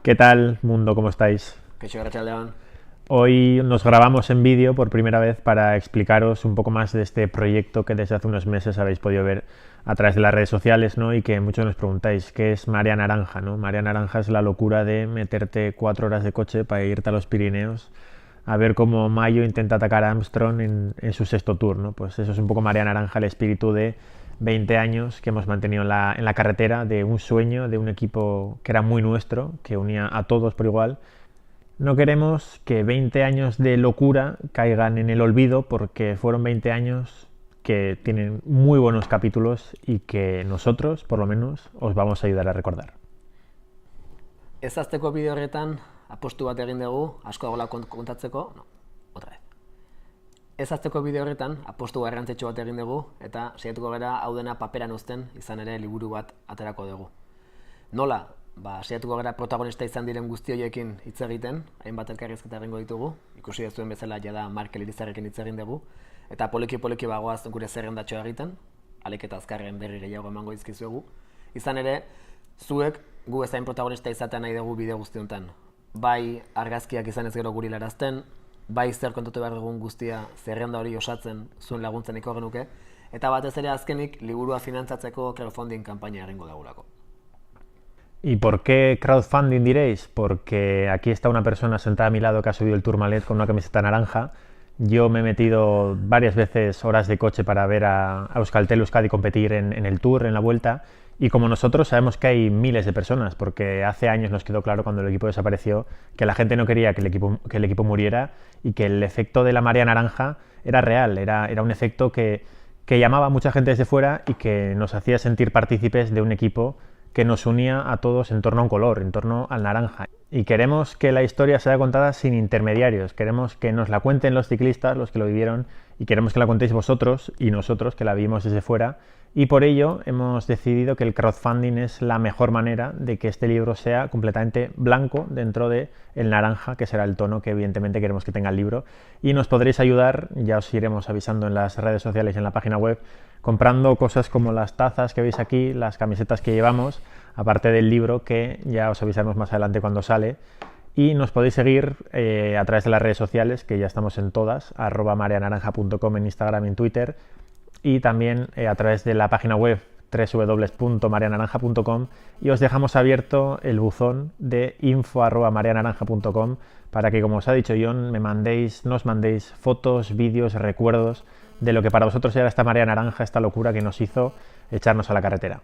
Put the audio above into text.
¿Qué tal, mundo? ¿Cómo estáis? Kaixo, Arratsaldeon. Hoy nos grabamos en vídeo por primera vez para explicaros un poco más de este proyecto que desde hace unos meses habéis podido ver a través de las redes sociales, ¿no? Y que muchos nos preguntáis, ¿qué es Marea Naranja, ¿no? Marea Naranja es la locura de meterte 4 horas de coche para irte a los Pirineos a ver cómo Mayo intenta atacar a Armstrong en su sexto tour, ¿no? Pues eso es un poco Marea Naranja, el espíritu de 20 años que hemos mantenido en la carretera, de un sueño, de un equipo que era muy nuestro, que unía a todos por igual. No queremos que 20 años de locura caigan en el olvido porque fueron 20 años que tienen muy buenos capítulos y que nosotros, por lo menos, os vamos a ayudar a recordar. Ez azteko bideo horretan apostu bat egin dugu, asko dagoela kontatzeko, otra vez. Ez azteko bideo horretan apostu garrantzitsu bat egin dugu eta saiatuko gara hau dena paperan uzten, izan ere liburu bat aterako dugu. Nola? Saiatuko gara protagonista izan diren guzti horiekin hitz egiten, hainbat elkarrizketa egingo ditugu, ikusi duzuen bezala jada Markel Irizarrekin hitz egin dugu, eta poliki bagoaz gure zerrendatxoa egiten, ahalik eta azkarren berri gehiago emango dizkizuegu. Izan ere, zuek gu ezain protagonista izatea nahi dugu bideo guzti honetan. Bai argazkiak izan ez gero guri larazten, bai zer kontatu behar dugun guztia zerrenda hori osatzen zuen laguntzen iko genuke, eta batez ere azkenik liburua finantzatzeko crowdfunding kanpaina egingo dagulako. ¿Y por qué crowdfunding diréis? Porque aquí está una persona sentada a mi lado que ha subido el Tourmalet con una camiseta naranja. Yo me he metido varias veces horas de coche para ver a Euskaltel Euskadi competir en el Tour, en la Vuelta. Y como nosotros sabemos que hay miles de personas, porque hace años nos quedó claro cuando el equipo desapareció que la gente no quería que el equipo muriera y que el efecto de la marea naranja era real, era un efecto que llamaba a mucha gente desde fuera y que nos hacía sentir partícipes de un equipo que nos unía a todos en torno a un color, en torno al naranja. Y queremos que la historia sea contada sin intermediarios, queremos que nos la cuenten los ciclistas, los que lo vivieron, y queremos que la contéis vosotros y nosotros, que la vivimos desde fuera, y por ello hemos decidido que el crowdfunding es la mejor manera de que este libro sea completamente blanco dentro de el naranja, que será el tono que evidentemente queremos que tenga el libro, y nos podréis ayudar, ya os iremos avisando en las redes sociales y en la página web, comprando cosas como las tazas que veis aquí, las camisetas que llevamos, aparte del libro que ya os avisaremos más adelante cuando sale. Y nos podéis seguir a través de las redes sociales, que ya estamos en todas, @mareanaranja.com en Instagram y en Twitter, y también a través de la página web www.mareanaranja.com, y os dejamos abierto el buzón de info@mareanaranja.com para que, como os ha dicho John, nos mandéis fotos, vídeos, recuerdos de lo que para vosotros era esta marea naranja, esta locura que nos hizo echarnos a la carretera.